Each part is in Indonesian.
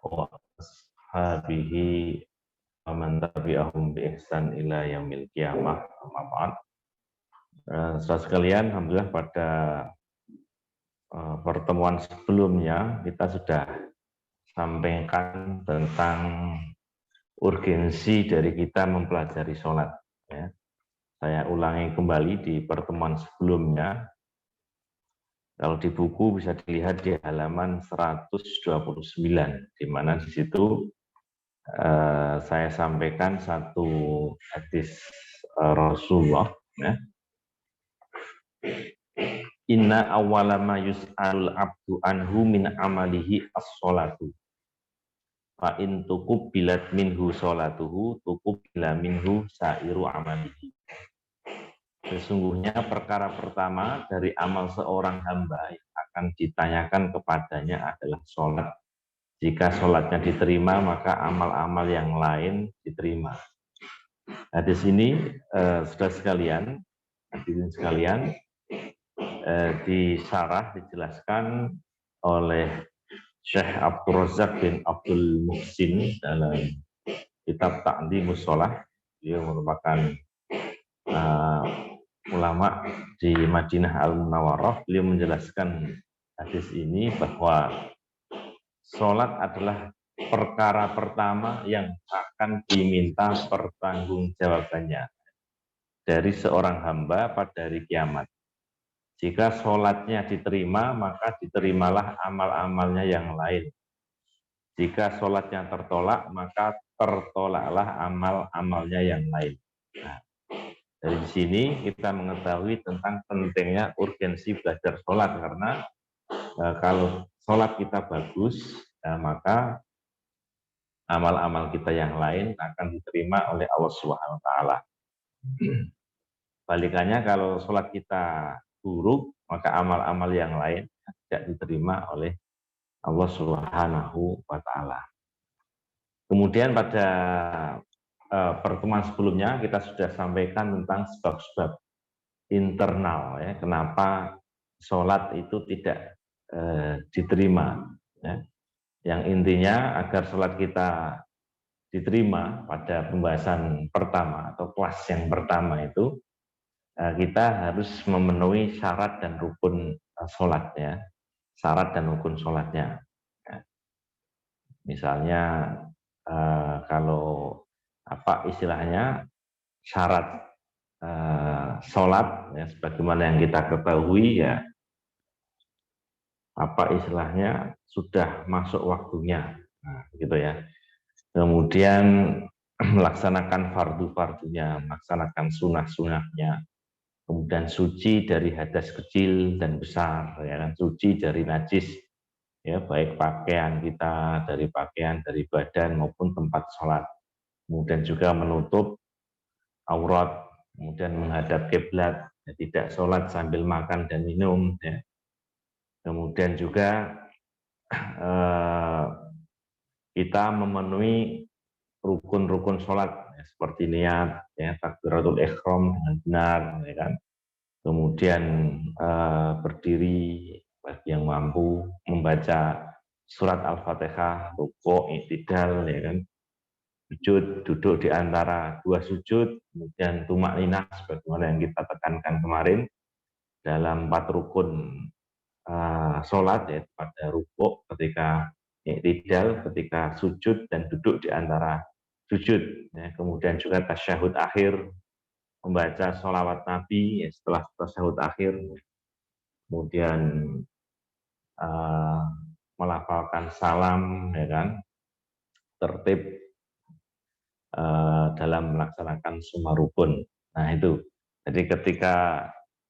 wa ashabihi wa man tabi'ahum bi ihsan ila yaumil qiyamah. Amma ba'd. Saudara sekalian, alhamdulillah pada pertemuan sebelumnya kita sudah sampaikan tentang urgensi dari kita mempelajari sholat. Ya. Saya ulangi kembali di pertemuan sebelumnya. Kalau di buku bisa dilihat di halaman 129, di mana di situ saya sampaikan satu hadis Rasulullah. Ya. Inna awwala ma yus'alul abdu anhu min amalihi as-sholatu. Fa in tuqubbilat minhu sholatuhu tuqubbila minhu sairu amalihi. Sesungguhnya perkara pertama dari amal seorang hamba yang akan ditanyakan kepadanya adalah sholat. Jika sholatnya diterima, maka amal-amal yang lain diterima. Nah, di sini saudara sekalian, hadirin sekalian, di syarah dijelaskan oleh Syekh Abdul Razak bin Abdul Muhsin dalam kitab Ta'limus Shalah. Dia merupakan ulama di Madinah Al-Munawwarah. Beliau menjelaskan hadis ini bahwa sholat adalah perkara pertama yang akan diminta pertanggungjawabannya dari seorang hamba pada hari kiamat. Jika sholatnya diterima, maka diterimalah amal-amalnya yang lain. Jika sholatnya tertolak, maka tertolaklah amal-amalnya yang lain. Nah, dari sini kita mengetahui tentang pentingnya urgensi belajar sholat, karena kalau sholat kita bagus, maka amal-amal kita yang lain akan diterima oleh Allah Subhanahu wa Ta'ala. Balikannya, kalau sholat kita buruk, maka amal-amal yang lain tidak diterima oleh Allah Subhanahu wa Ta'ala. Kemudian pada pertemuan sebelumnya kita sudah sampaikan tentang sebab-sebab internal, ya, kenapa sholat itu tidak diterima. Ya. Yang intinya agar sholat kita diterima pada pembahasan pertama atau kelas yang pertama itu, kita harus memenuhi syarat dan rukun sholatnya, syarat dan rukun sholatnya. Ya. Misalnya kalau apa istilahnya syarat sholat, ya, sebagaimana yang kita ketahui, ya apa istilahnya sudah masuk waktunya, nah, gitu ya. Kemudian melaksanakan fardu-fardunya, melaksanakan sunah-sunahnya, kemudian suci dari hadas kecil dan besar, ya kan, suci dari najis, ya, baik pakaian kita, dari pakaian, dari badan maupun tempat sholat. Kemudian juga menutup aurat, kemudian menghadap kiblat, ya, tidak sholat sambil makan dan minum, ya. Kemudian juga kita memenuhi rukun-rukun sholat, ya, seperti niat, ya, takbiratul ihram dengan benar, ya kan. Kemudian berdiri bagi yang mampu, membaca surat Al-Fatihah, rukuk, i'tidal, ya kan. Sujud, duduk di antara dua sujud, kemudian tumakninah sebagaimana yang kita tekankan kemarin dalam 4 rukun sholat, ya, pada rukuk, ketika i'tidal, ketika sujud dan duduk di antara sujud, ya. Kemudian juga tasyahud akhir, membaca sholawat Nabi, ya, setelah tasyahud akhir, kemudian melafalkan salam, ya kan, tertib dalam melaksanakan semua rukun. Nah itu, jadi ketika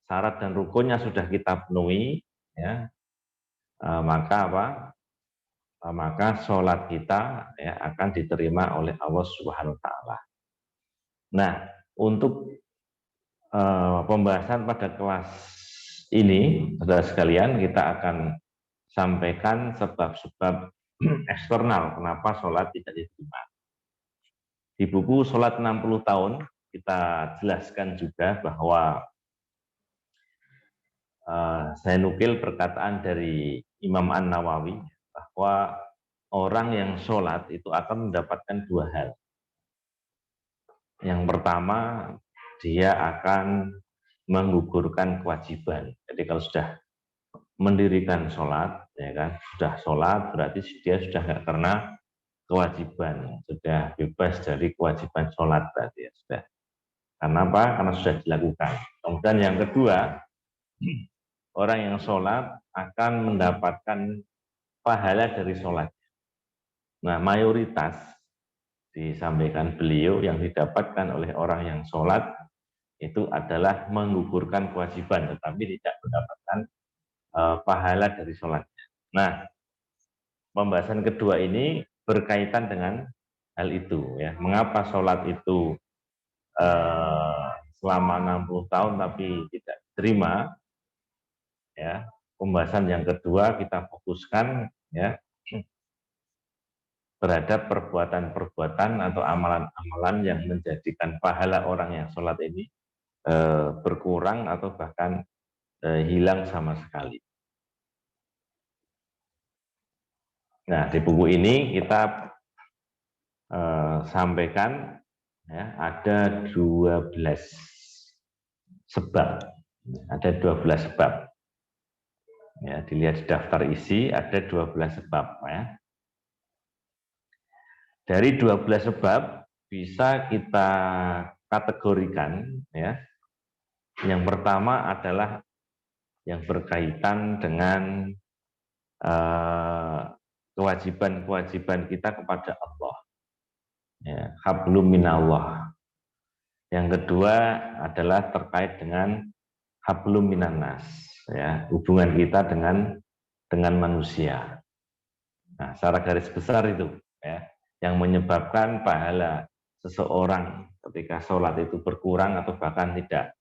syarat dan rukunnya sudah kita penuhi, ya, maka apa? Maka sholat kita, ya, akan diterima oleh Allah Subhanahu wa Ta'ala. Nah, untuk pembahasan pada kelas ini, saudara sekalian, kita akan sampaikan sebab-sebab eksternal kenapa sholat tidak diterima. Di buku Sholat 60 tahun kita jelaskan juga bahwa saya nukil perkataan dari Imam An-Nawawi bahwa orang yang sholat itu akan mendapatkan dua hal. Yang pertama, dia akan menggugurkan kewajiban. Jadi kalau sudah mendirikan sholat, ya kan, sudah sholat berarti dia sudah nggak kena kewajiban, sudah bebas dari kewajiban sholat berarti ya sudah. Karena apa? Karena sudah dilakukan. Kemudian yang kedua, orang yang sholat akan mendapatkan pahala dari sholat. Nah, mayoritas disampaikan beliau yang didapatkan oleh orang yang sholat itu adalah menggugurkan kewajiban, tetapi tidak mendapatkan pahala dari sholatnya. Nah, pembahasan kedua ini berkaitan dengan hal itu. Ya. Mengapa sholat itu selama 60 tahun tapi tidak diterima? Ya, pembahasan yang kedua kita fokuskan ya terhadap perbuatan-perbuatan atau amalan-amalan yang menjadikan pahala orang yang sholat ini berkurang atau bahkan hilang sama sekali. Nah, di buku ini kita sampaikan ya, ada 12 sebab. Ada 12 sebab. Ya, dilihat di daftar isi ada 12 sebab ya. Dari 12 sebab bisa kita kategorikan ya. Yang pertama adalah yang berkaitan dengan kewajiban-kewajiban kita kepada Allah. Ya, hablum minallah. Yang kedua adalah terkait dengan hablum minannas, ya, hubungan kita dengan manusia. Nah, secara garis besar itu ya, yang menyebabkan pahala seseorang ketika sholat itu berkurang atau bahkan tidak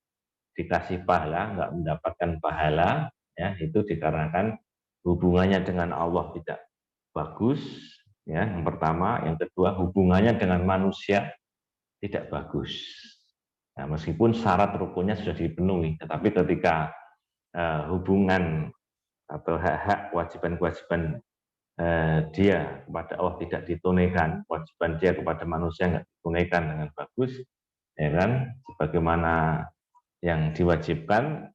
dikasih pahala, nggak mendapatkan pahala, ya, itu dikarenakan hubungannya dengan Allah tidak bagus, ya, yang pertama. Yang kedua, hubungannya dengan manusia tidak bagus. Nah, meskipun syarat rukunnya sudah dipenuhi, tetapi ketika hubungan atau hak-hak kewajiban-kewajiban dia kepada Allah tidak ditunaikan, kewajiban dia kepada manusia nggak ditunaikan dengan bagus, ya kan, sebagaimana yang diwajibkan,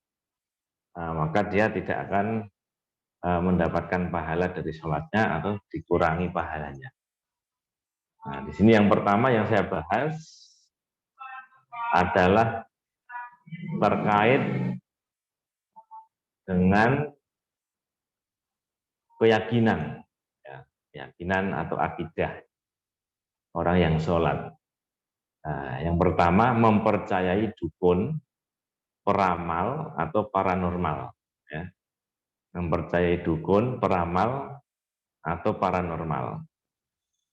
maka dia tidak akan mendapatkan pahala dari sholatnya atau dikurangi pahalanya. Nah, di sini yang pertama yang saya bahas adalah terkait dengan keyakinan, ya, keyakinan atau akidah orang yang sholat. Nah, yang pertama mempercayai dukun, peramal atau paranormal. Ya. Mempercayai dukun, peramal atau paranormal.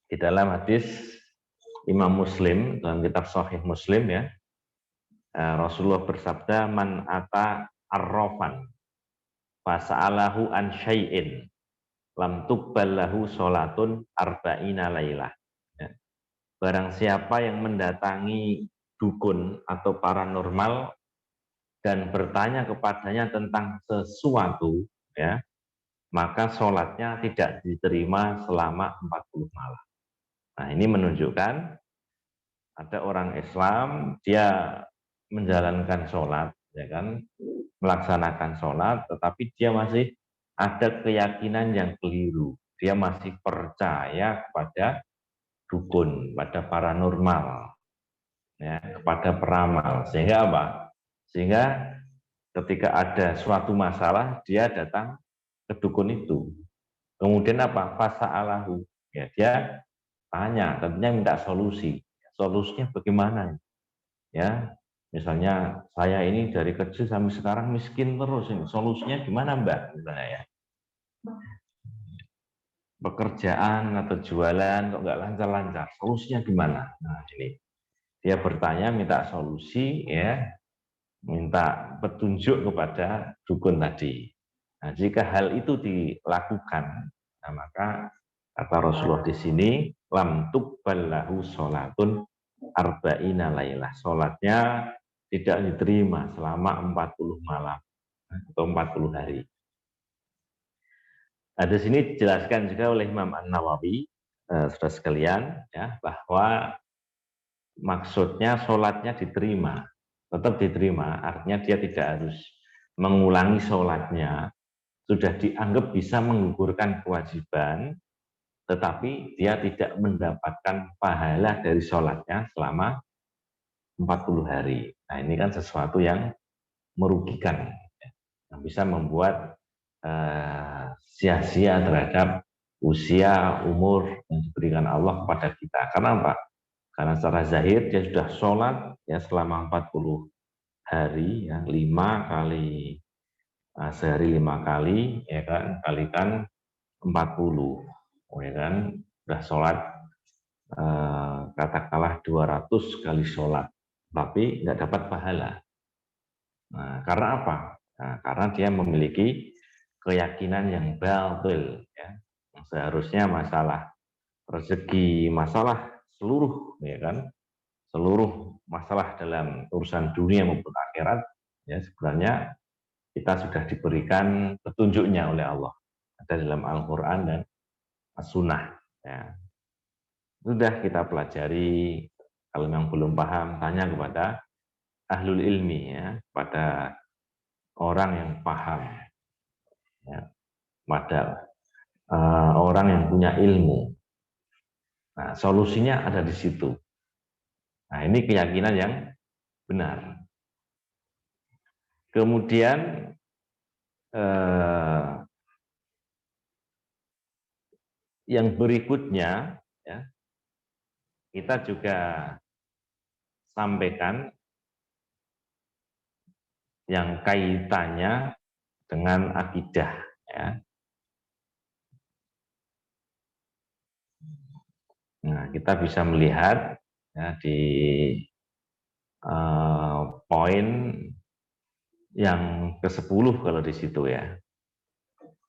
Di dalam hadis Imam Muslim dalam kitab Sahih Muslim ya, Rasulullah bersabda, man ata arrofan fasa'alahu an syai'in lam tuqbal lahu sholatun arba'ina lailah. Ya. Barang siapa yang mendatangi dukun atau paranormal dan bertanya kepadanya tentang sesuatu, ya, maka sholatnya tidak diterima selama 40 malam. Nah, ini menunjukkan ada orang Islam, dia menjalankan sholat, ya kan, melaksanakan sholat, tetapi dia masih ada keyakinan yang keliru. Dia masih percaya kepada dukun, pada paranormal, ya, kepada peramal. Sehingga apa? Sehingga ketika ada suatu masalah, dia datang ke dukun itu. Kemudian apa? Fasa'alahu. Ya, dia tanya, tentunya minta solusi. Solusinya bagaimana? Ya, misalnya saya ini dari kecil sampai sekarang miskin terus. Solusinya gimana, Mbak? Misalnya ya. Pekerjaan atau jualan kok nggak lancar-lancar. Solusinya gimana? Nah, ini dia bertanya, minta solusi, ya, minta petunjuk kepada dukun tadi. Nah, jika hal itu dilakukan, nah, maka kata Rasulullah di sini, lam tuqbal lahu sholatun arba'ina lailah. Sholatnya tidak diterima selama 40 malam atau 40 hari. Nah, di sini dijelaskan juga oleh Imam An-Nawawi, saudara sekalian, ya, bahwa maksudnya sholatnya diterima, tetap diterima, artinya dia tidak harus mengulangi sholatnya, sudah dianggap bisa menggugurkan kewajiban, tetapi dia tidak mendapatkan pahala dari sholatnya selama 40 hari. Nah, ini kan sesuatu yang merugikan, yang bisa membuat sia-sia terhadap usia, umur yang diberikan Allah kepada kita. Karena apa? Karena secara zahir dia sudah sholat ya selama 40 hari, ya, 5 kali sehari 5 kali, ya kan, kalikan 40, ya kan, sudah sholat katakanlah 200 kali sholat, tapi nggak dapat pahala. Nah, karena apa? Nah, karena dia memiliki keyakinan yang batil, ya. Seharusnya masalah rezeki, masalah seluruh, ya kan, seluruh masalah dalam urusan dunia maupun akhirat, ya sebenarnya kita sudah diberikan petunjuknya oleh Allah. Ada dalam Al-Quran dan As-Sunnah. Ya. Sudah kita pelajari, kalau yang belum paham, tanya kepada ahlul ilmi, ya, pada orang yang paham, ya, pada orang yang punya ilmu. Nah, solusinya ada di situ. Nah, ini keyakinan yang benar. Kemudian yang berikutnya, ya, kita juga sampaikan yang kaitannya dengan akidah, ya. Nah, kita bisa melihat, ya, di poin yang ke-10 kalau di situ, ya,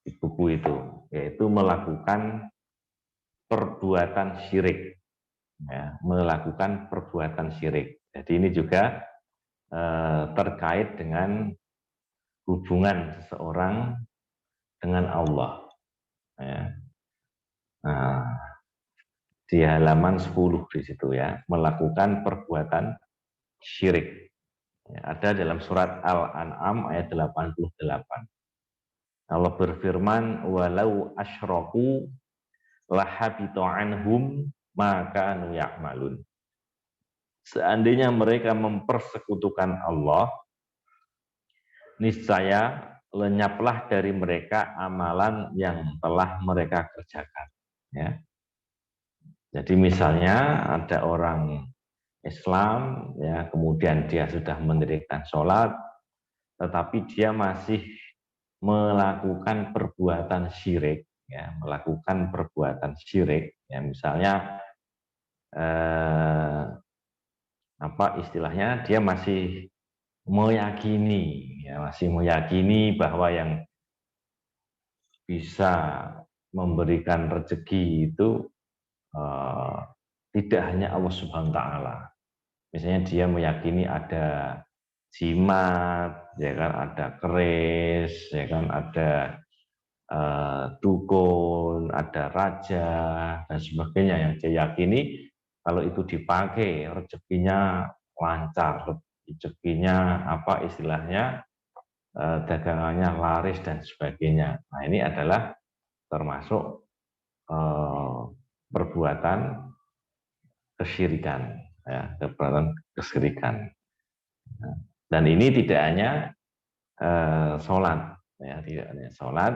di buku itu, yaitu melakukan perbuatan syirik, ya, melakukan perbuatan syirik. Jadi ini juga terkait dengan hubungan seseorang dengan Allah, ya. Nah, di halaman 10 di situ, ya, melakukan perbuatan syirik. Ya, ada dalam surat Al-An'am ayat 88. Allah berfirman, walau asyraku lahabita anhum maka kanu ya'malun. Seandainya mereka mempersekutukan Allah, niscaya lenyaplah dari mereka amalan yang telah mereka kerjakan, ya. Jadi misalnya ada orang Islam, ya, kemudian dia sudah mendirikan sholat, tetapi dia masih melakukan perbuatan syirik, ya, melakukan perbuatan syirik, ya, misalnya apa istilahnya, dia masih meyakini, ya, masih meyakini bahwa yang bisa memberikan rezeki itu tidak hanya Allah Subhanahu wa taala. Misalnya dia meyakini ada jimat, ya kan, ada keris, ya kan, ada dukun, ada raja dan sebagainya yang dia yakini kalau itu dipakai rezekinya lancar, rezekinya apa istilahnya, dagangannya laris dan sebagainya. Nah, ini adalah termasuk perbuatan kesyirikan, ya, perbuatan kesyirikan. Dan ini tidak hanya sholat, ya, tidak hanya sholat,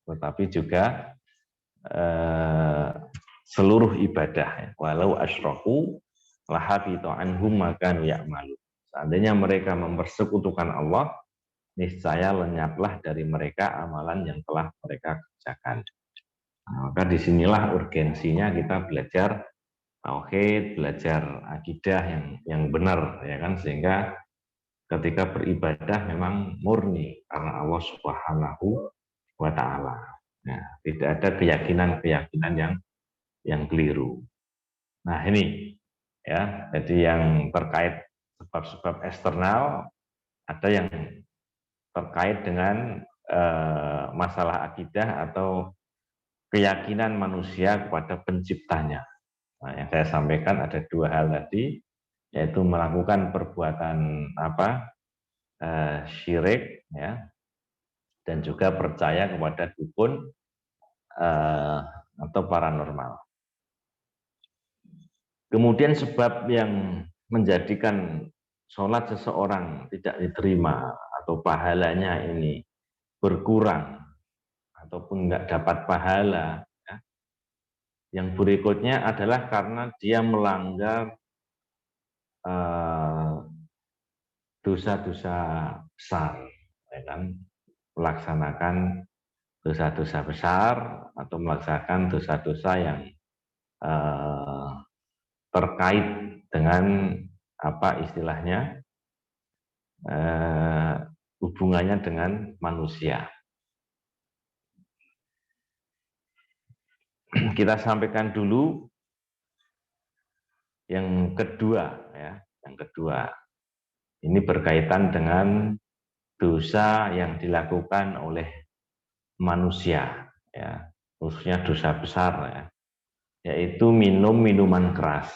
tetapi juga seluruh ibadah, ya. Walau asyraku lahabita anhum ma kanu ya'malun. Seandainya mereka mempersekutukan Allah, niscaya lenyaplah dari mereka amalan yang telah mereka kerjakan. Nah, maka disinilah urgensinya kita belajar tauhid, belajar akidah yang benar, ya kan, sehingga ketika beribadah memang murni karena Allah Subhanahu wa taala. Nah, tidak ada keyakinan-keyakinan yang keliru. Nah, ini, ya, jadi yang terkait sebab-sebab eksternal, ada yang terkait dengan masalah akidah atau keyakinan manusia kepada penciptanya. Nah, yang saya sampaikan ada dua hal tadi, yaitu melakukan perbuatan syirik, ya, dan juga percaya kepada dukun atau paranormal. Kemudian sebab yang menjadikan sholat seseorang tidak diterima atau pahalanya ini berkurang ataupun nggak dapat pahala, ya, yang berikutnya adalah karena dia melanggar dosa-dosa besar, ya kan? Melaksanakan dosa-dosa besar atau melaksanakan dosa-dosa yang terkait dengan apa istilahnya hubungannya dengan manusia. Kita sampaikan dulu yang kedua, ya, yang kedua. Ini berkaitan dengan dosa yang dilakukan oleh manusia, ya, khususnya dosa besar, ya, yaitu minum minuman keras.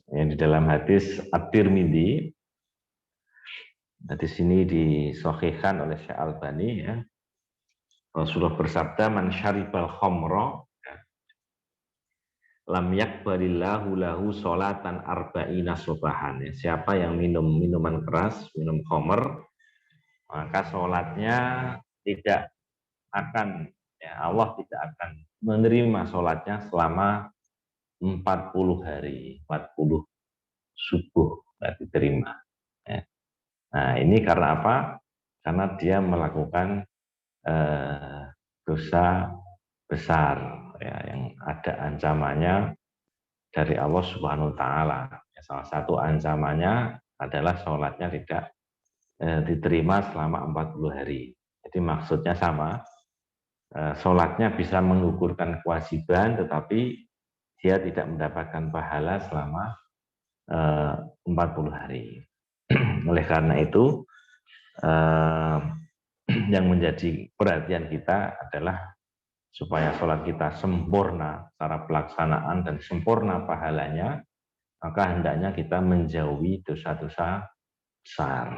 Yang di dalam hadis At-Tirmidzi, di sini disahihkan oleh Syekh Albani, ya, Rasulullah bersabda, man syaribal khamra lam yakbalillahu lahu sholatan arba'ina subahan. Siapa yang minum minuman keras, minum khamr, maka sholatnya tidak akan, ya, Allah tidak akan menerima sholatnya selama 40 hari, 40 subuh tidak diterima. Ya. Nah, ini karena apa? Karena dia melakukan dosa besar, ya, yang ada ancamannya dari Allah Subhanahu wa taala. Salah satu ancamannya adalah sholatnya tidak diterima selama 40 hari. Jadi maksudnya sama, sholatnya bisa menggugurkan kewajiban, tetapi dia tidak mendapatkan pahala selama 40 hari. Oleh karena itu, yang menjadi perhatian kita adalah supaya sholat kita sempurna secara pelaksanaan dan sempurna pahalanya, maka hendaknya kita menjauhi dosa-dosa besar.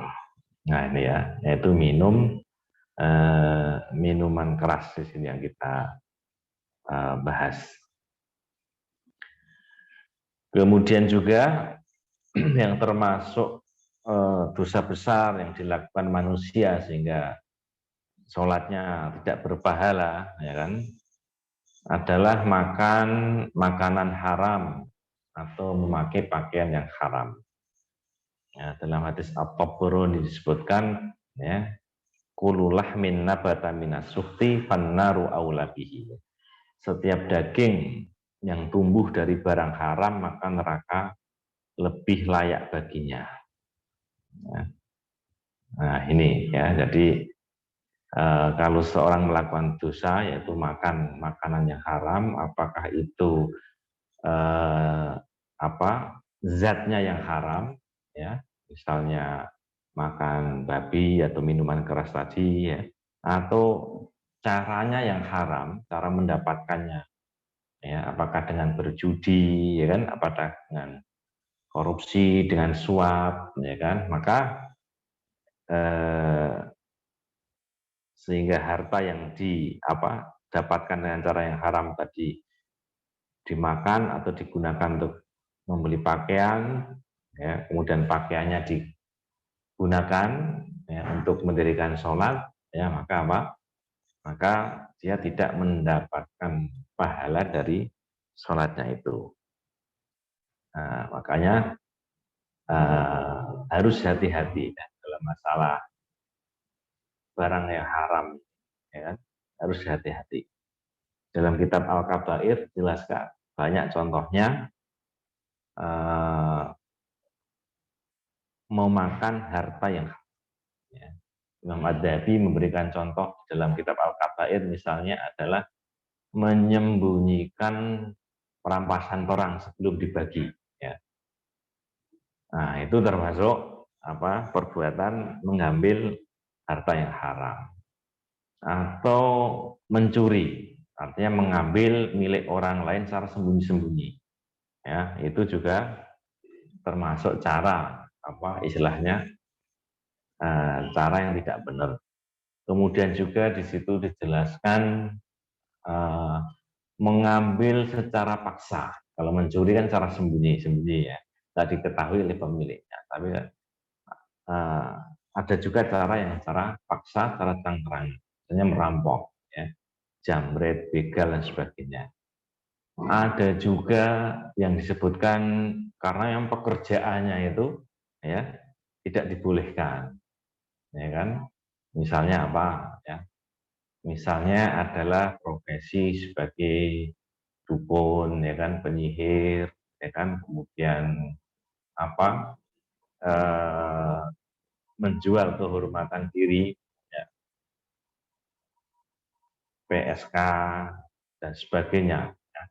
Nah ini, ya, yaitu minuman keras di sini yang kita bahas. Kemudian juga yang termasuk dosa besar yang dilakukan manusia sehingga sholatnya tidak berpahala, ya kan, adalah makan makanan haram atau memakai pakaian yang haram. Ya, dalam hadis At-Tabrani disebutkan, ya, kullu lahmin nabata minas suhti fannaru aula bihi. Setiap daging yang tumbuh dari barang haram maka neraka lebih layak baginya. Ya. Nah ini, ya, jadi kalau seorang melakukan dosa yaitu makan makanan yang haram, apakah itu zatnya yang haram, ya, misalnya makan babi atau minuman keras tadi, ya, atau caranya yang haram, cara mendapatkannya, ya, apakah dengan berjudi, ya kan, apakah dengan korupsi, dengan suap, ya kan, maka sehingga harta yang dapatkan dengan cara yang haram tadi dimakan atau digunakan untuk membeli pakaian, ya, kemudian pakaiannya digunakan, ya, untuk mendirikan sholat, ya, maka dia tidak mendapatkan pahala dari sholatnya itu. Nah, makanya harus hati-hati dalam masalah barang yang haram, ya kan? Harus hati-hati. Dalam kitab Al-Kabair jelaskan banyak contohnya memakan harta yang haram. Ya. Imam Ad-Dabi memberikan contoh dalam kitab Al-Kabair misalnya adalah menyembunyikan perampasan orang sebelum dibagi. Ya. Nah itu termasuk perbuatan mengambil harta yang haram atau mencuri. artinya mengambil milik orang lain secara sembunyi-sembunyi. Ya, itu juga termasuk cara istilahnya cara yang tidak benar. Kemudian juga di situ dijelaskan mengambil secara paksa. Kalau mencuri kan cara sembunyi-sembunyi ya, tidak diketahui oleh pemiliknya. Tapi ada juga cara yang cara paksa, cara terang-terang, misalnya merampok, ya, jambret, begal dan sebagainya. Ada juga yang disebutkan karena yang pekerjaannya itu ya tidak dibolehkan, ya kan? Misalnya apa? Ya, misalnya adalah profesi sebagai dukun, ya kan, penyihir, ya kan, kemudian apa? Menjual kehormatan diri, ya, PSK dan sebagainya, ya,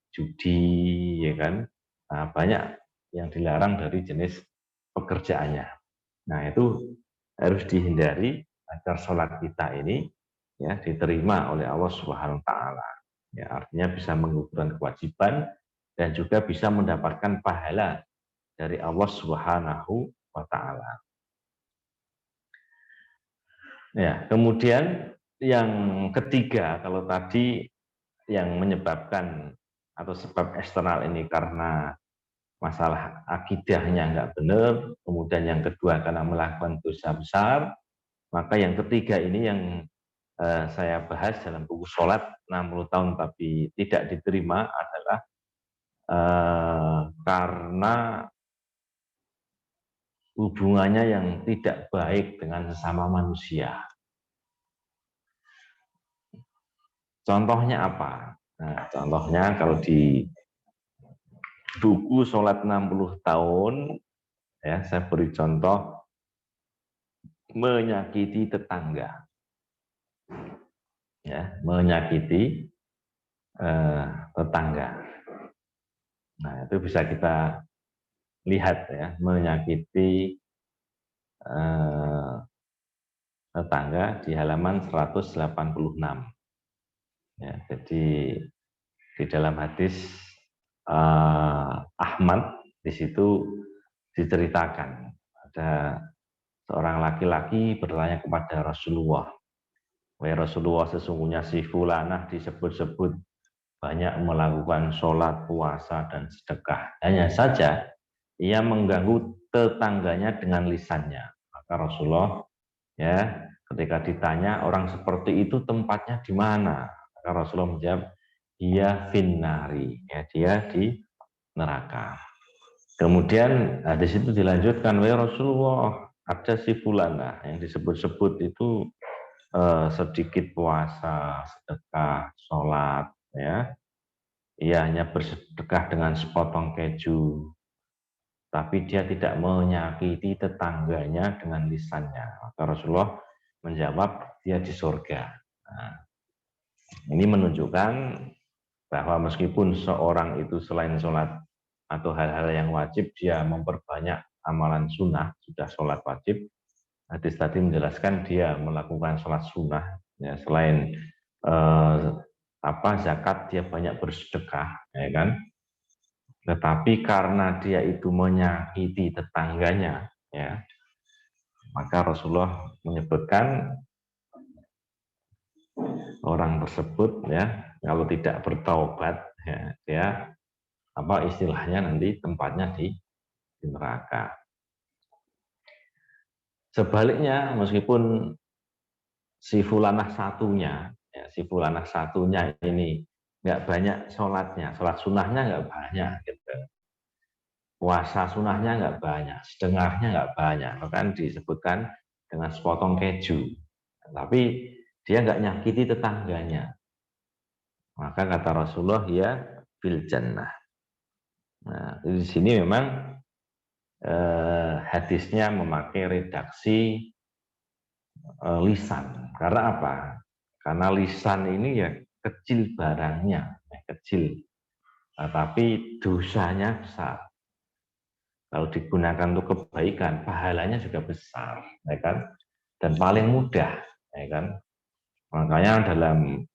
judi, ya kan, nah, banyak yang dilarang dari jenis pekerjaannya. Nah itu harus dihindari agar sholat kita ini ya diterima oleh Allah Subhanahu Wa Taala. Ya, artinya bisa menggugurkan kewajiban dan juga bisa mendapatkan pahala dari Allah Subhanahu Wa Taala. Ya, kemudian yang ketiga, kalau tadi yang menyebabkan atau sebab eksternal ini karena masalah akidahnya nggak benar, kemudian yang kedua karena melakukan dosa besar, maka yang ketiga ini yang saya bahas dalam buku Sholat 60 tahun tapi tidak diterima adalah karena hubungannya yang tidak baik dengan sesama manusia. Contohnya apa? Nah, contohnya kalau di buku Sholat 60 tahun, ya, saya beri contoh menyakiti tetangga. Ya, menyakiti tetangga. Nah, itu bisa kita lihat ya, menyakiti tetangga di halaman 186. Ya, jadi di dalam hadis Ahmad di situ diceritakan ada seorang laki-laki bertanya kepada Rasulullah, "Wahai Rasulullah, sesungguhnya si fulanah disebut-sebut banyak melakukan sholat, puasa, dan sedekah. Hanya saja ia mengganggu tetangganya dengan lisannya." Maka Rasulullah ya ketika ditanya orang seperti itu tempatnya di mana, maka Rasulullah menjawab, dia finnari, ya, dia di neraka. Kemudian di situ dilanjutkan, wahai Rasulullah, ada si fulana yang disebut-sebut itu sedikit puasa, sedekah, sholat, ya, ia hanya bersedekah dengan sepotong keju, tapi dia tidak menyakiti tetangganya dengan lisannya. Maka Rasulullah menjawab, dia di surga. Nah, ini menunjukkan bahwa meskipun seorang itu selain sholat atau hal-hal yang wajib, dia memperbanyak amalan sunnah, sudah sholat wajib. Hadis tadi menjelaskan dia melakukan sholat sunnah, ya, selain zakat dia banyak bersedekah, ya kan? Tetapi karena dia itu menyakiti tetangganya, ya, maka Rasulullah menyebutkan orang tersebut ya kalau tidak bertaubat, ya, dia istilahnya nanti tempatnya di neraka. Sebaliknya, meskipun si fulanah satunya, ya, si fulanah satunya ini nggak banyak sholatnya, sholat sunnahnya nggak banyak, gitu. Puasa sunnahnya nggak banyak, sedekahnya nggak banyak, bahkan disebutkan dengan sepotong keju. Tapi dia nggak nyakiti tetangganya. Maka kata Rasulullah, ya fil jannah. Nah, di sini memang hadisnya memakai redaksi lisan. Karena apa? Karena lisan ini ya kecil barangnya, kecil. Nah, tapi dosanya besar. Kalau digunakan untuk kebaikan, pahalanya juga besar, ya kan? Dan paling mudah, ya kan? Makanya dalam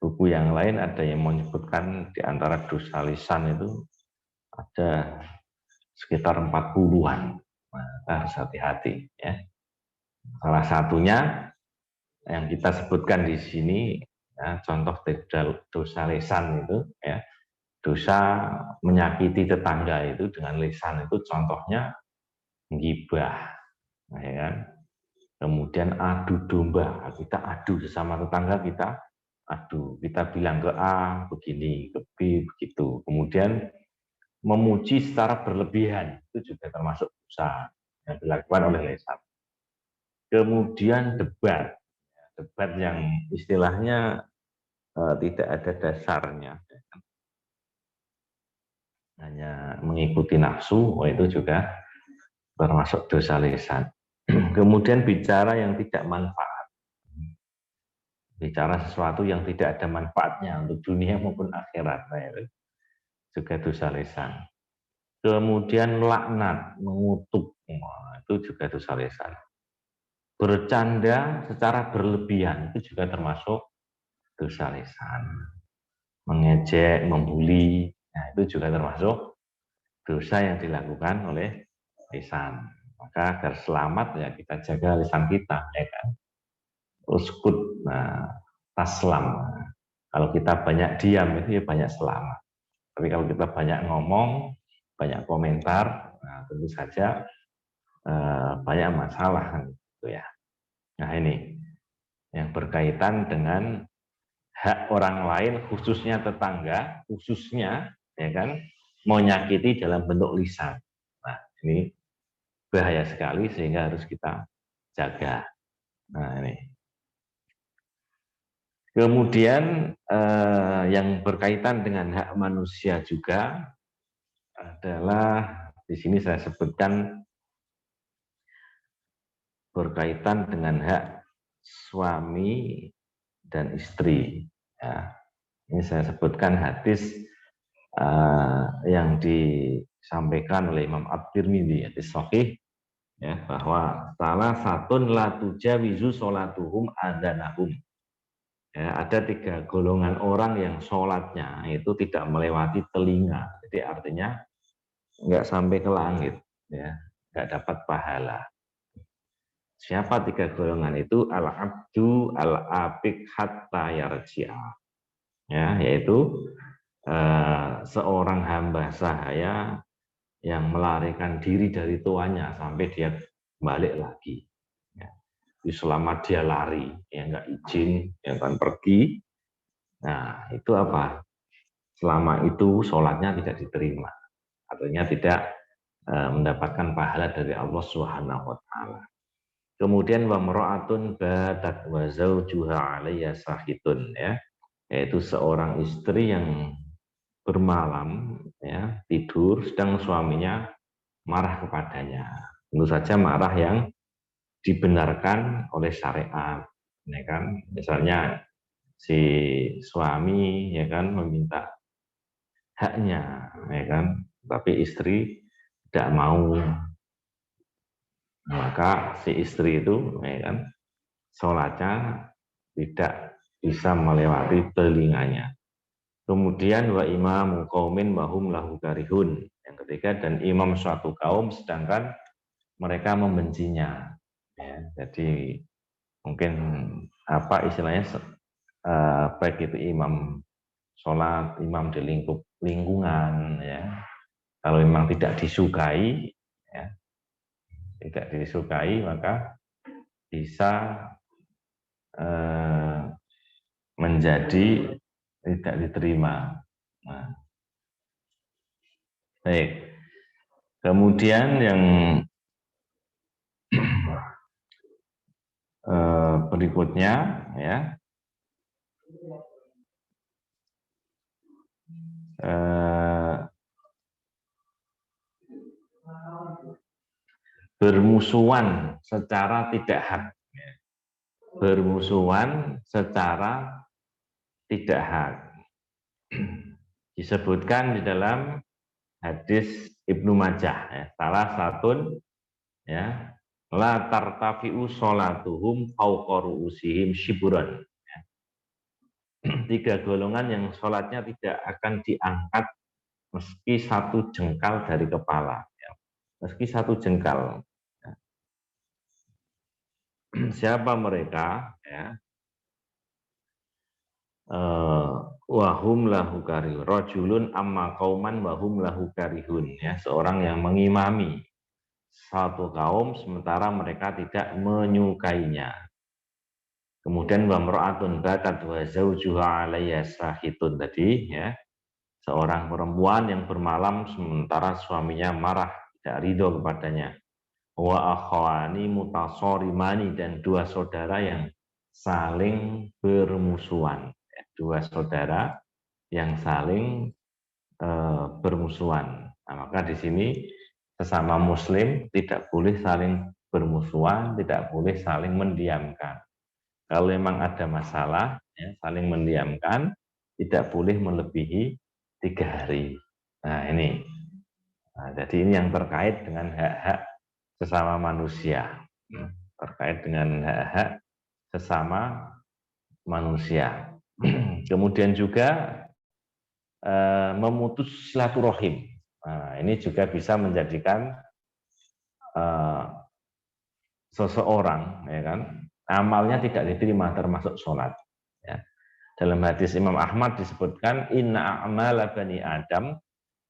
buku yang lain ada yang menyebutkan di antara dosa lisan itu ada sekitar 40-an. Nah, harus hati-hati ya. Salah satunya yang kita sebutkan di sini ya, contoh dosa lisan itu ya, dosa menyakiti tetangga itu dengan lisan itu contohnya gibah, ya kan? Kemudian adu domba, kita adu sesama tetangga, kita adu, kita bilang ke A begini, ke B begitu. Kemudian memuji secara berlebihan itu juga termasuk dosa yang dilakukan oleh lisan. Kemudian debat, debat yang istilahnya tidak ada dasarnya, hanya mengikuti nafsu, itu juga termasuk dosa lisan. Kemudian bicara yang tidak manfaat, bicara sesuatu yang tidak ada manfaatnya untuk dunia maupun akhirat, itu juga dosa lisan. Kemudian melaknat, mengutuk, itu juga dosa lisan. Bercanda secara berlebihan itu juga termasuk dosa lisan. Mengejek, membuli, nah itu juga termasuk dosa yang dilakukan oleh lisan. Maka agar selamat ya kita jaga lisan kita, ya kan. Uskut, nah, taslam. Kalau kita banyak diam itu ya banyak selamat. Tapi kalau kita banyak ngomong, banyak komentar, nah tentu saja banyak masalah kan, gitu ya. Nah ini yang berkaitan dengan hak orang lain, khususnya tetangga, khususnya ya kan, menyakiti dalam bentuk lisan. Nah ini bahaya sekali sehingga harus kita jaga. Nah ini. Kemudian yang berkaitan dengan hak manusia juga adalah di sini saya sebutkan berkaitan dengan hak suami dan istri. Ya, ini saya sebutkan hadis yang disampaikan oleh Imam At-Tirmidzi, hadis sahih, ya, bahwa salah satun la tujawizu sholatuhum adhanahum. Ya, ada 3 golongan orang yang sholatnya itu tidak melewati telinga. Jadi artinya nggak sampai ke langit, ya, nggak dapat pahala. Siapa 3 golongan itu? Al-abdu al-abik hatta yarji'a. Ya, yaitu seorang hamba sahaya yang melarikan diri dari tuannya sampai dia balik lagi. Ya. Selama dia lari, ya nggak izin, ya kan pergi. Nah, itu apa? Selama itu sholatnya tidak diterima. Artinya tidak mendapatkan pahala dari Allah Subhanahu wa taala. Kemudian wa mar'atun batat wa zaujuha 'alayya sahitun, ya. Yaitu seorang istri yang bermalam ya, tidur sedang suaminya marah kepadanya. Tentu saja marah yang dibenarkan oleh syariat, ya kan? Misalnya si suami ya kan meminta haknya, ya kan? Tapi istri tidak mau, maka si istri itu ya kan sholatnya tidak bisa melewati telinganya. Kemudian wa imamu qaumin wa hum lahu karihun. Yang ketiga, dan imam suatu kaum sedangkan mereka membencinya. Ya, jadi mungkin apa istilahnya baik itu imam sholat, imam di lingkungan, ya. Kalau memang tidak disukai, ya, tidak disukai maka bisa menjadi tidak diterima. Nah, baik. Kemudian yang berikutnya ya bermusuhan secara tidak hak. Bermusuhan secara tidak hak. Disebutkan di dalam hadis Ibnu Majah, ya, salah satu ya la tartafi'u sholatuhum fawqa ru'usihim shiburan. tiga golongan yang sholatnya tidak akan diangkat meski satu jengkal dari kepala, ya. Meski satu jengkal. Siapa mereka? Ya. Wahum lahu karihun. Rajulun amma qauman wahum lahu karihun. Ya, seorang yang mengimami satu kaum sementara mereka tidak menyukainya. Kemudian wa mar'atun batat wa zawjuha 'alayha sahitun tadi, ya. Seorang perempuan yang bermalam sementara suaminya marah, tidak ridho kepadanya. Wa akhwani mutasorimani, dan dua saudara yang saling bermusuhan. Dua saudara yang saling bermusuhan. Nah, maka di sini sesama muslim tidak boleh saling bermusuhan, tidak boleh saling mendiamkan. Kalau memang ada masalah, ya, saling mendiamkan, tidak boleh melebihi 3 hari. Nah ini, jadi ini yang terkait dengan hak-hak sesama manusia, terkait dengan hak-hak sesama manusia. Kemudian juga memutus silaturahim. Nah, ini juga bisa menjadikan seseorang, ya kan, amalnya tidak diterima termasuk sholat. Ya. Dalam hadis Imam Ahmad disebutkan inna a'mala bani Adam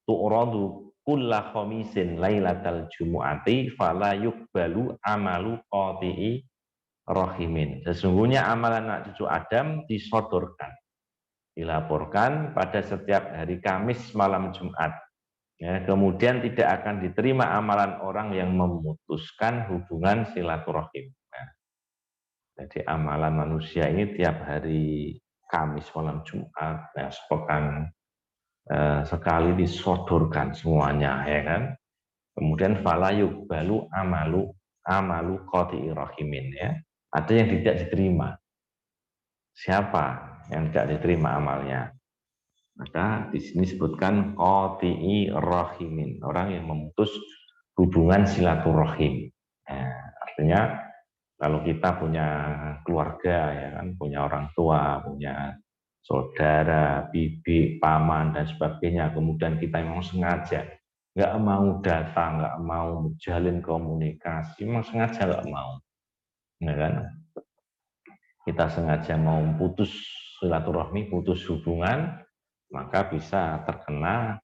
tu'radu kulla khamisin lailatal jumu'ati fala yuqbalu amalu qati'i rahimin. Sesungguhnya amalan anak cucu Adam disodorkan, dilaporkan pada setiap hari Kamis malam Jumat. Ya, kemudian tidak akan diterima amalan orang yang memutuskan hubungan silaturahim. Nah, jadi amalan manusia ini tiap hari Kamis malam Jumat, ya, sepekan sekali disodorkan semuanya, ya kan. Kemudian fala yuqbalu amalu qati'i rahimin, ya. Ada yang tidak diterima. Siapa yang tidak diterima amalnya? Maka di sini disebutkan qati'i rahimin, orang yang memutus hubungan silaturahim. Nah, artinya kalau kita punya keluarga, ya kan, punya orang tua, punya saudara, bibi, paman dan sebagainya, kemudian kita memang sengaja nggak mau datang, nggak mau menjalin komunikasi, memang sengaja nggak mau, ya kan? Kita sengaja mau putus silaturahmi, putus hubungan, maka bisa terkena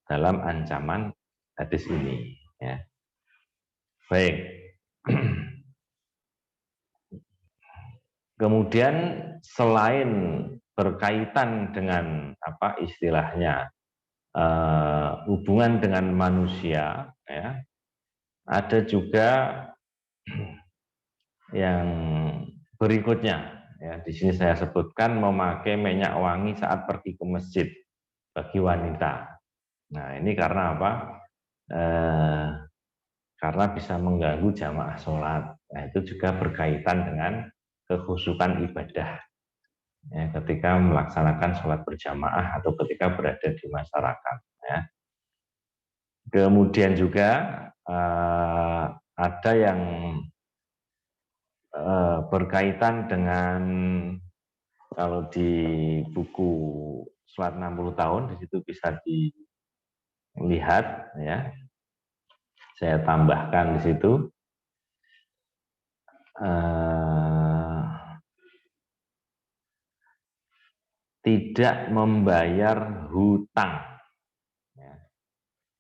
dalam ancaman hadis ini. Ya. Baik. Kemudian selain berkaitan dengan apa istilahnya hubungan dengan manusia, ya, ada juga yang berikutnya. Ya, di sini saya sebutkan memakai minyak wangi saat pergi ke masjid bagi wanita. Nah, ini karena apa? Karena bisa mengganggu jamaah sholat. Nah, itu juga berkaitan dengan kekhusyukan ibadah. Ya, ketika melaksanakan sholat berjamaah atau ketika berada di masyarakat. Ya. Kemudian juga ada yang berkaitan dengan, kalau di buku Sholat 60 tahun, di situ bisa dilihat, ya. Saya tambahkan di situ tidak membayar hutang, ya.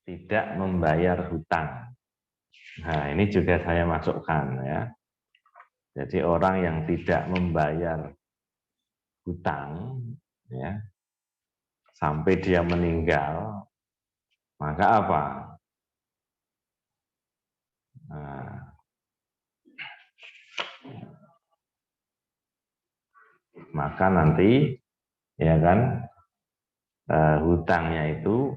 Tidak membayar hutang. Nah, ini juga saya masukkan, ya. Jadi orang yang tidak membayar hutang, ya, sampai dia meninggal, maka apa? Nah, maka nanti, ya kan, hutangnya itu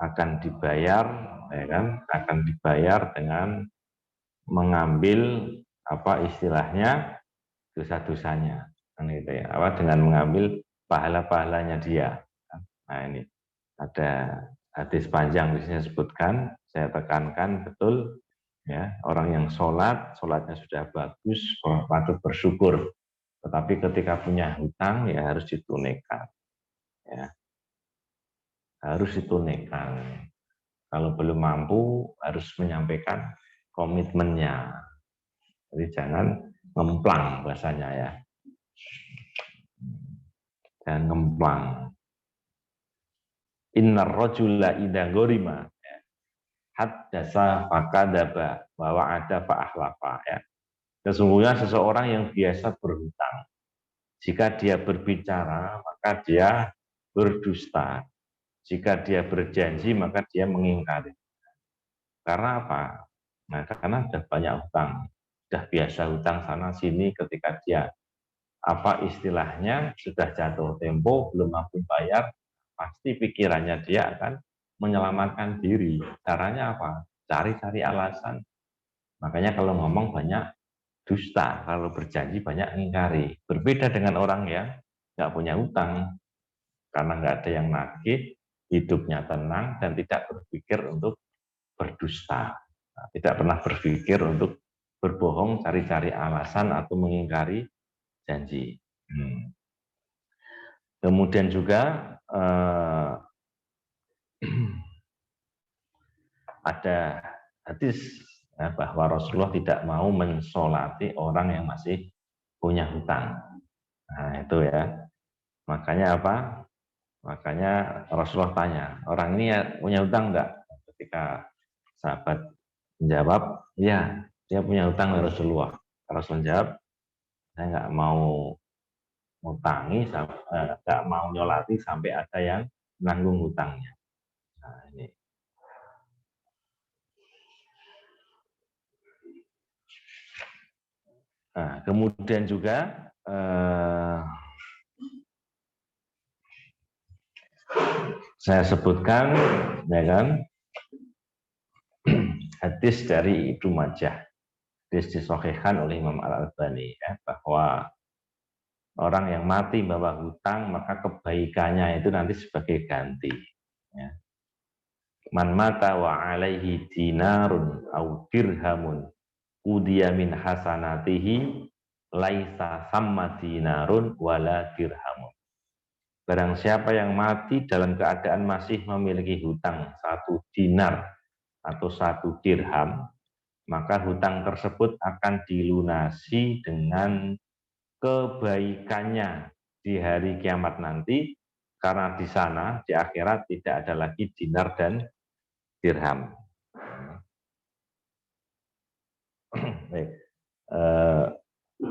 akan dibayar, ya kan, akan dibayar dengan mengambil apa istilahnya dosa-dosanya, gitu ya, apa, dengan mengambil pahala-pahalanya dia. Nah, ini ada hadis panjang di sini sebutkan, saya tekankan betul, ya, orang yang sholatnya sudah bagus, patut bersyukur Tetapi ketika punya hutang ya harus ditunaikan. Ya, harus ditunaikan. Kalau belum mampu harus menyampaikan komitmennya. Jadi jangan ngemplang bahasanya ya. Jangan ngemplang. Innar rajula idza ghurima haddasa fakadzaba wa wa'ada fa akhlafa ya. Sesungguhnya seseorang yang biasa berhutang, jika dia berbicara maka dia berdusta. Jika dia berjanji maka dia mengingkari. Karena apa? Nah, karena sudah banyak hutang, sudah biasa hutang sana sini. Ketika dia apa istilahnya sudah jatuh tempo belum mampu bayar, pasti pikirannya dia akan menyelamatkan diri. Caranya apa? Cari-cari alasan. Makanya kalau ngomong banyak dusta, kalau berjanji banyak ngingkari. Berbeda dengan orang yang nggak punya hutang, karena nggak ada yang nagih, hidupnya tenang dan tidak berpikir untuk berdusta. Nah, tidak pernah berpikir untuk berbohong, cari-cari alasan atau mengingkari janji. Kemudian juga ada hadis ya, bahwa Rasulullah tidak mau mensolati orang yang masih punya hutang. Nah itu ya. Makanya apa? Makanya Rasulullah tanya, orang ini punya hutang enggak? Ketika sahabat menjawab, ya dia punya hutang ya Rasulullah. Rasul jawab, saya nggak mau ngutangi, nggak mau nyolati sampai ada yang menanggung hutangnya. Nah, ini. Nah, kemudian juga saya sebutkan, ya kan, hadis dari Ibnu Majah, hadis disahihkan oleh Imam Al-Albani, ya, bahwa orang yang mati bawa hutang maka kebaikannya itu nanti sebagai ganti. Ya. Man mata wa alaihi dinarun au dirhamun udiya min hasanatihi laisa samma dinarun wala dirhamun. Barang siapa yang mati dalam keadaan masih memiliki hutang 1 dinar atau 1 dirham, maka hutang tersebut akan dilunasi dengan kebaikannya di hari kiamat nanti, karena di sana di akhirat tidak ada lagi dinar dan dirham. Baik.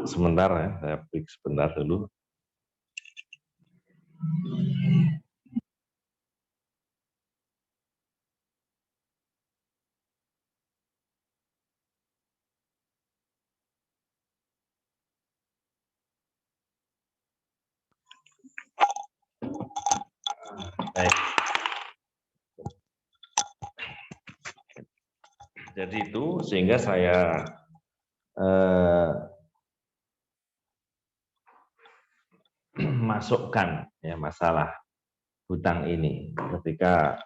Sebentar ya, saya break sebentar dulu. Baik. Jadi itu sehingga saya masukkan ya masalah hutang ini ketika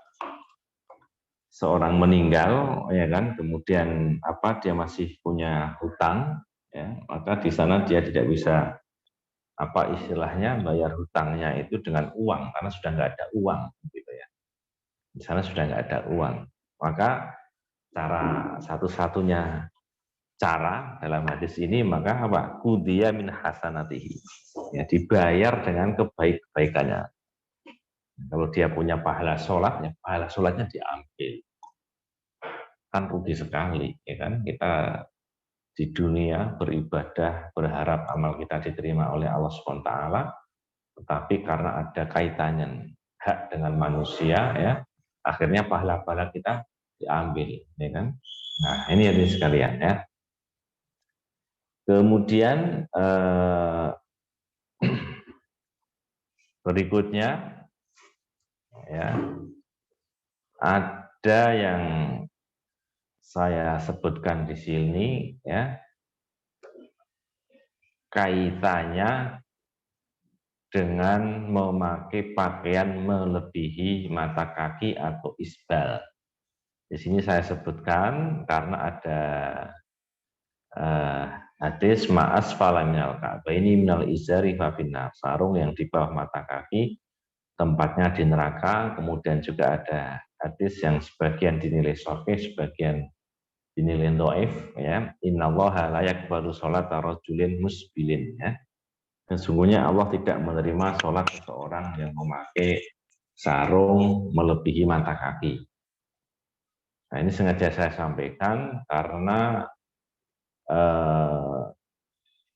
seorang meninggal ya kan, kemudian apa dia masih punya hutang ya, maka di sana dia tidak bisa apa istilahnya bayar hutangnya itu dengan uang karena sudah nggak ada uang gitu ya. Di sana sudah nggak ada uang. Maka cara satu-satunya cara dalam hadis ini maka apa? Kudiya min hasanatihi. Ya, dibayar dengan kebaikannya. Kalau dia punya pahala sholat, ya pahala sholatnya diambil. Kan rugi sekali, ya kan? Kita di dunia beribadah, berharap amal kita diterima oleh Allah SWT, tetapi karena ada kaitannya hak dengan manusia, ya, akhirnya pahala-pahala kita diambil, ya kan? Nah, ini hadirin sekalian, ya. Kemudian berikutnya, ya, ada yang saya sebutkan di sini, ya, kaitannya dengan memakai pakaian melebihi mata kaki atau isbal. Di sini saya sebutkan karena ada Hadis ma'as falanal ka'baini minal izari fafinnar. Sarung yang di bawah mata kaki tempatnya di neraka. Kemudian juga ada hadis yang sebagian dinilai sahih, sebagian dinilai dhaif, ya. Innallaha la yaqbalu sholata rajulin musbilin, ya. Sesungguhnya Allah tidak menerima sholat seseorang yang memakai sarung melebihi mata kaki. Nah, ini sengaja saya sampaikan karena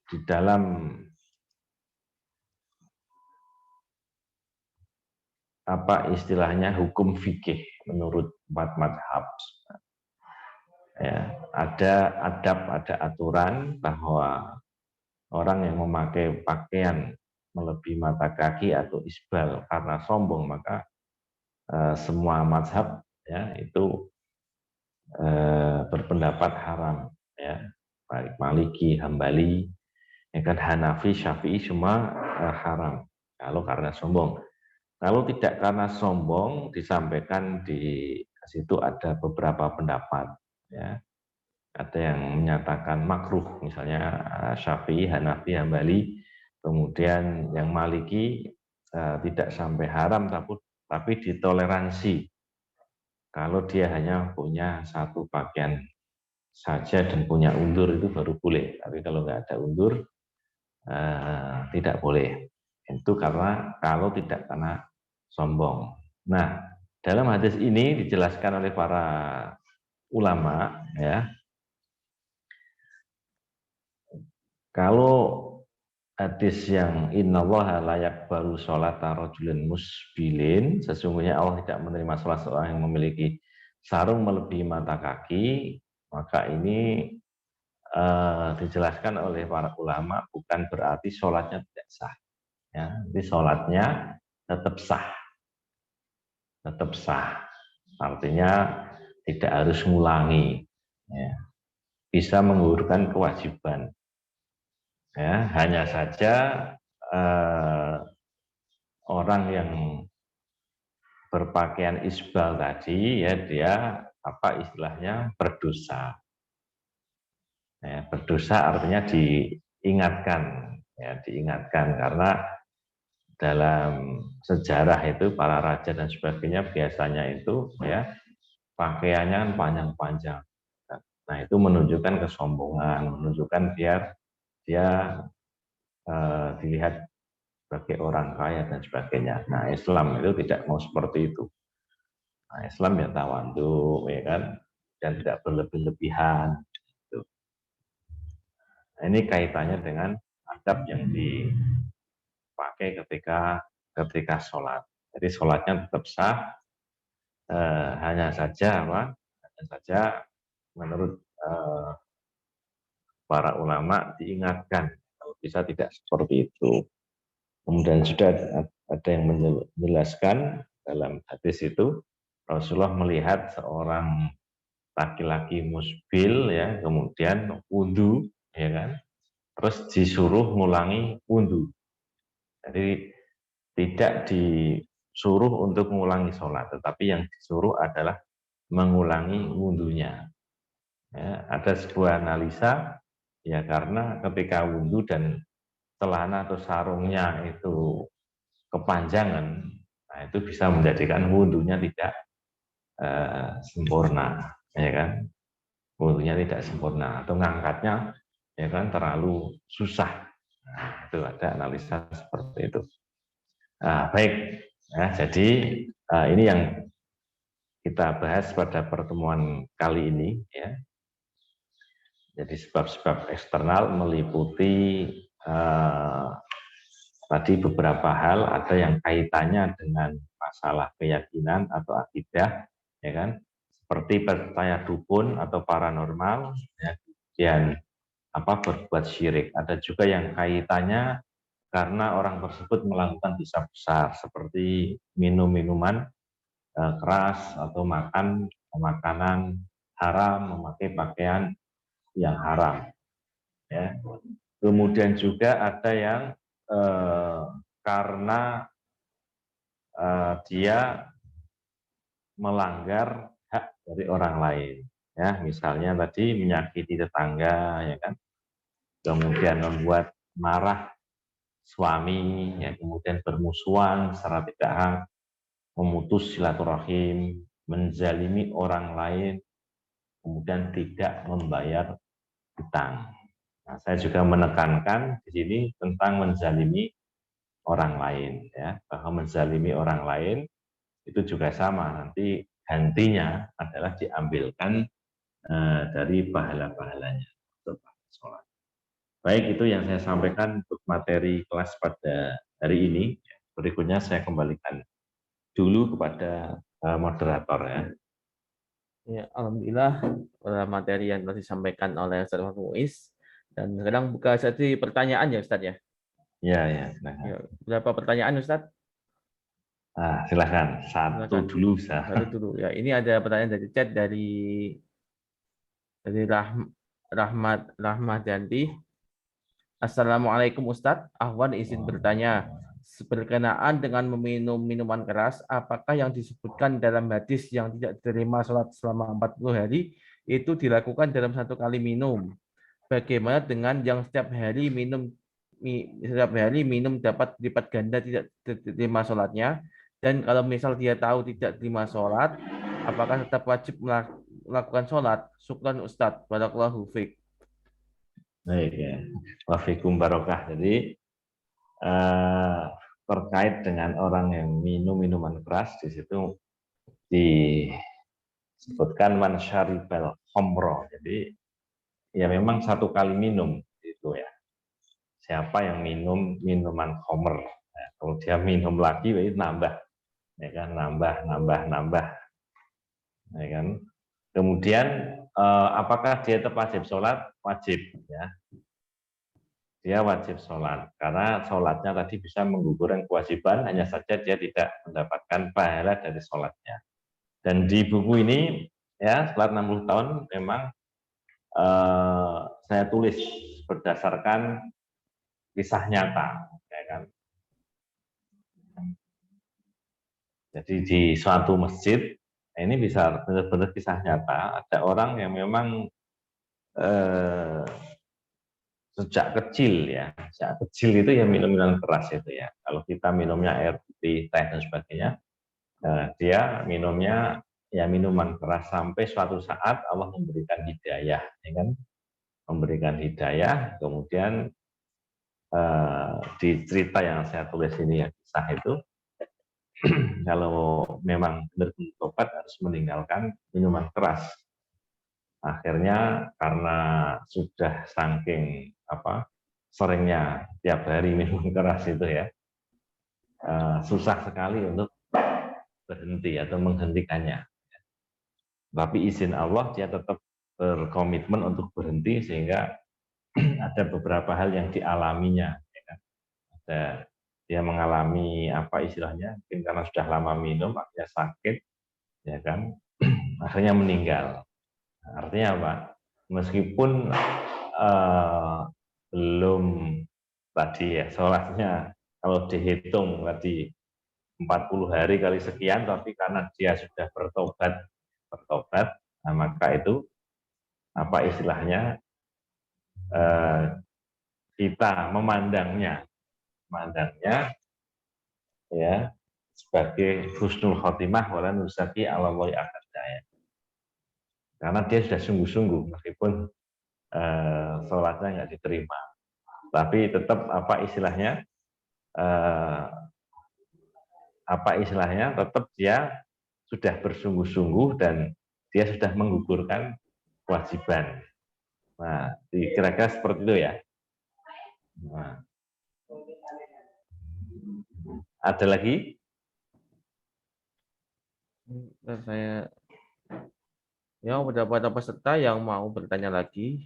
di dalam apa istilahnya hukum fikih menurut empat mazhab, ya, ada adab, ada aturan bahwa orang yang memakai pakaian melebihi mata kaki atau isbal karena sombong, maka semua mazhab, ya, itu berpendapat haram, ya, baik Maliki, Hambali, ya kan, Hanafi, Syafi'i semua haram kalau karena sombong. Kalau tidak karena sombong, disampaikan di situ ada beberapa pendapat, ya. Ada yang menyatakan makruh, misalnya Syafi'i, Hanafi, Hambali. Kemudian yang Maliki tidak sampai haram, tapi ditoleransi. Kalau dia hanya punya satu pakaian saja dan punya undur itu baru boleh. Tapi kalau nggak ada undur, tidak boleh. Itu karena kalau tidak karena sombong. Nah, dalam hadis ini dijelaskan oleh para ulama, ya, kalau hadis yang innallaha la yaqbalu sholata rajulin musbilin, sesungguhnya Allah tidak menerima salat seorang yang memiliki sarung melebihi mata kaki, maka ini dijelaskan oleh para ulama bukan berarti sholatnya tidak sah, ya. Jadi sholatnya tetap sah, tetap sah. Artinya tidak harus ngulangi, ya. Bisa menggugurkan kewajiban, ya. Hanya saja orang yang berpakaian isbal tadi, ya, dia apa istilahnya berdosa, ya. Berdosa artinya diingatkan, ya, diingatkan karena dalam sejarah itu para raja dan sebagainya biasanya itu, ya, pakaiannya panjang-panjang. Nah, itu menunjukkan kesombongan, menunjukkan biar dia dilihat sebagai orang kaya dan sebagainya. Nah, Islam itu tidak mau seperti itu. Nah, Islam ya tawadhu, ya kan, dan tidak berlebih-lebihan. Gitu. Nah, ini kaitannya dengan adab yang dipakai ketika sholat. Jadi sholatnya tetap sah, hanya saja apa? Hanya saja menurut para ulama diingatkan kalau bisa tidak seperti itu. Kemudian sudah ada yang menjelaskan dalam hadis itu Rasulullah melihat seorang laki-laki musbil, ya, kemudian wudhu, ya kan, terus disuruh mengulangi wudhu. Jadi tidak disuruh untuk mengulangi sholat, tetapi yang disuruh adalah mengulangi wudhunya. Ya, ada sebuah analisa, ya, karena ketika wudhu dan celana atau sarungnya itu kepanjangan, nah itu bisa menjadikan wudhunya tidak sempurna, ya kan, wudhunya tidak sempurna atau ngangkatnya, ya kan, terlalu susah. Nah, itu ada analisa seperti itu. Nah, baik, ya, jadi ini yang kita bahas pada pertemuan kali ini, ya. Jadi sebab-sebab eksternal meliputi tadi beberapa hal, ada yang kaitannya dengan masalah keyakinan atau akidah, ya kan, seperti percaya dukun atau paranormal, ya, kemudian apa berbuat syirik. Ada juga yang kaitannya karena orang tersebut melakukan dosa besar seperti minum minuman keras atau makan makanan haram, memakai pakaian yang haram, ya. Kemudian juga ada yang karena dia melanggar hak dari orang lain, ya, misalnya tadi menyakiti tetangga, ya kan, kemudian membuat marah suami, ya, kemudian bermusuhan secara tidak hak, memutus silaturahim, menzalimi orang lain, kemudian tidak membayar hutang. Nah, saya juga menekankan di sini tentang menzalimi orang lain, ya, bahwa menzalimi orang lain itu juga sama, nanti gantinya adalah diambilkan dari pahala-pahalanya untuk sholat. Baik, itu yang saya sampaikan untuk materi kelas pada hari ini. Berikutnya saya kembalikan dulu kepada moderator, ya. Ya, alhamdulillah materi yang telah disampaikan oleh Ustaz Muiz. Dan sekarang buka sesi pertanyaan ya Ustaz ya. Ya, ya, silakan. Ya, berapa pertanyaan Ustaz? Silakan satu Silakan. dulu. Satu dulu ya. Ini ada pertanyaan dari chat dari Rahmat Janti. Assalamualaikum Ustadz, Ahwan izin bertanya, berkenaan dengan meminum minuman keras, apakah yang disebutkan dalam hadis yang tidak diterima sholat selama 40 hari itu dilakukan dalam satu kali minum? Bagaimana dengan yang setiap hari minum dapat lipat ganda tidak diterima sholatnya? Dan kalau misal dia tahu tidak terima sholat, apakah tetap wajib melakukan sholat? Syukran Ustadz, barakallahu fiik. Baik, ya. Wafikum barokah. Jadi terkait dengan orang yang minum minuman keras, di situ disebutkan man syaribal khomro. Jadi ya memang satu kali minum itu, ya. Siapa yang minum minuman khomer, ya, kalau dia minum lagi itu nambah, ya kan, nambah, ya kan. Kemudian apakah dia tetap wajib sholat? Wajib, ya. Dia wajib sholat, karena sholatnya tadi bisa menggugurkan kewajiban, hanya saja dia tidak mendapatkan pahala dari sholatnya. Dan di buku ini, ya, setelah 60 tahun, memang saya tulis berdasarkan kisah nyata, ya kan. Jadi di suatu masjid, ini bisa benar-benar kisah nyata, ada orang yang memang sejak kecil, ya, sejak kecil itu ya minum minuman keras itu, ya. Kalau kita minumnya air putih, teh dan sebagainya, dia minumnya ya minuman keras sampai suatu saat Allah memberikan hidayah, ya kan, memberikan hidayah. Kemudian di cerita yang saya tulis ini, ya, kisah itu, kalau memang benar-benar tobat harus meninggalkan minuman keras. Akhirnya karena sudah saking seringnya tiap hari minum keras itu, ya, susah sekali untuk berhenti atau menghentikannya. Tapi izin Allah dia tetap berkomitmen untuk berhenti, sehingga ada beberapa hal yang dialaminya, ya kan? Dia mengalami istilahnya, mungkin karena sudah lama minum akhirnya sakit, ya kan, akhirnya meninggal. Artinya apa? Meskipun belum tadi, ya, sholatnya kalau dihitung tadi 40 hari kali sekian, tapi karena dia sudah bertobat, nah maka itu istilahnya kita memandangnya ya sebagai husnul khotimah wala nusaki ala Allahi akad daya. Karena dia sudah sungguh-sungguh, meskipun sholatnya nggak diterima, tapi tetap tetap dia sudah bersungguh-sungguh dan dia sudah menggugurkan kewajiban. Nah, kira-kira seperti itu, ya. Nah, ada lagi? Saya beberapa peserta yang mau bertanya lagi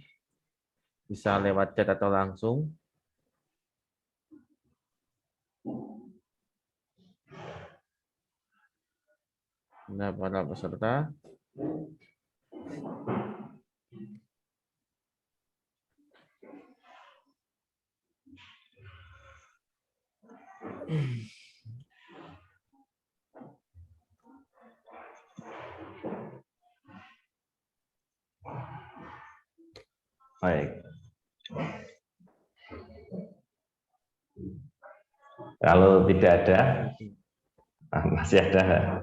bisa lewat chat atau langsung. Nah, para peserta. Baik. Kalau tidak ada, masih ada.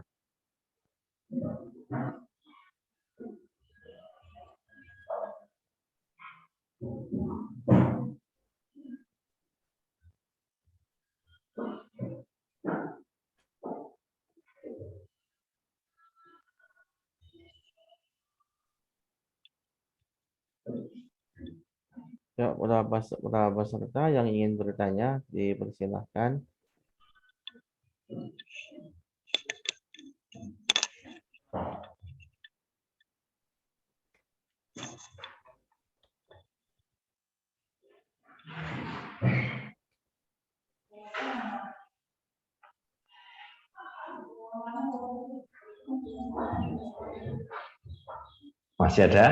Ya, berapa peserta yang ingin bertanya, dipersilahkan. Masih ada?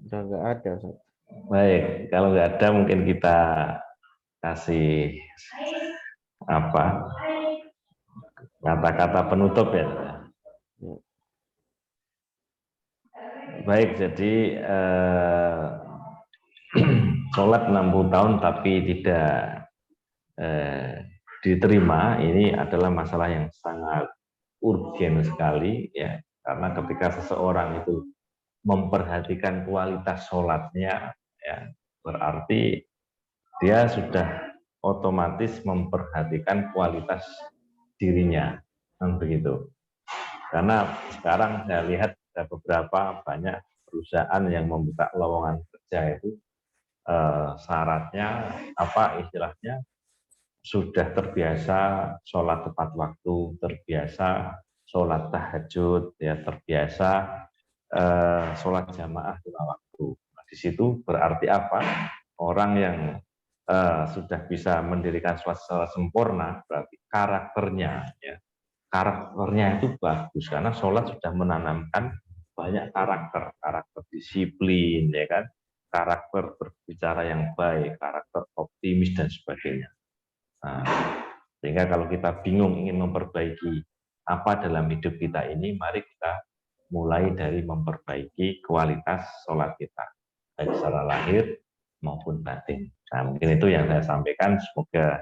Sudah nggak ada, Ustaz. Baik, kalau nggak ada mungkin kita kasih apa kata-kata penutup ya. Baik, jadi sholat 60 tahun tapi tidak diterima, ini adalah masalah yang sangat urgen sekali ya, karena ketika seseorang itu memperhatikan kualitas sholatnya ya, berarti dia sudah otomatis memperhatikan kualitas dirinya, kan begitu. Karena sekarang saya lihat ada beberapa banyak perusahaan yang membuka lowongan kerja itu syaratnya apa istilahnya sudah terbiasa sholat tepat waktu, terbiasa sholat tahajud, ya terbiasa sholat jamaah lima waktu. Nah, di situ berarti apa? Orang yang sudah bisa mendirikan sholat secara sempurna, berarti karakternya, ya, karakternya itu bagus karena sholat sudah menanamkan banyak karakter disiplin, ya kan, karakter berbicara yang baik, karakter optimis dan sebagainya. Nah, sehingga kalau kita bingung ingin memperbaiki apa dalam hidup kita ini, mari kita mulai dari memperbaiki kualitas sholat kita, baik secara lahir maupun batin. Nah, mungkin itu yang saya sampaikan, semoga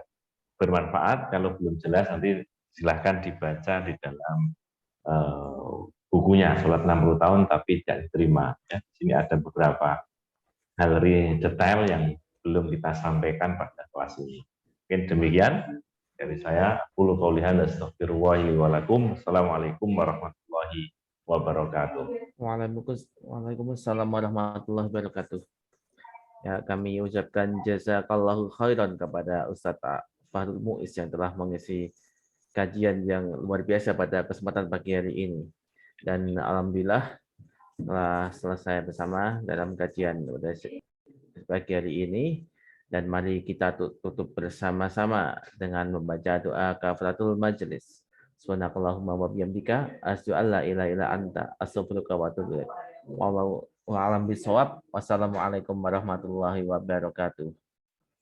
bermanfaat. Kalau belum jelas nanti silahkan dibaca di dalam bukunya, sholat 60 tahun tapi tidak diterima. Ya, di sini ada beberapa hal detail yang belum kita sampaikan pada kelas ini. Mungkin demikian dari saya. Qulu qouli hadza astaghfirullahi wa lakum. Assalamualaikum warahmatullahi wabarakatuh. Waalaikumsalam warahmatullahi wabarakatuh. Ya, kami ucapkan jazakallahu khairan kepada Ustadz Fahrul Muiz yang telah mengisi kajian yang luar biasa pada kesempatan pagi hari ini. Dan alhamdulillah telah selesai bersama dalam kajian pada pagi hari ini. Dan mari kita tutup bersama-sama dengan membaca doa kafaratul majelis. Subhanakallahumma wa bihamdika asyhadu an la ilaha illa anta astaghfiruka wa atubu ilaik. Wallahu a'lam bishawab. Wassalamualaikum warahmatullahi wabarakatuh.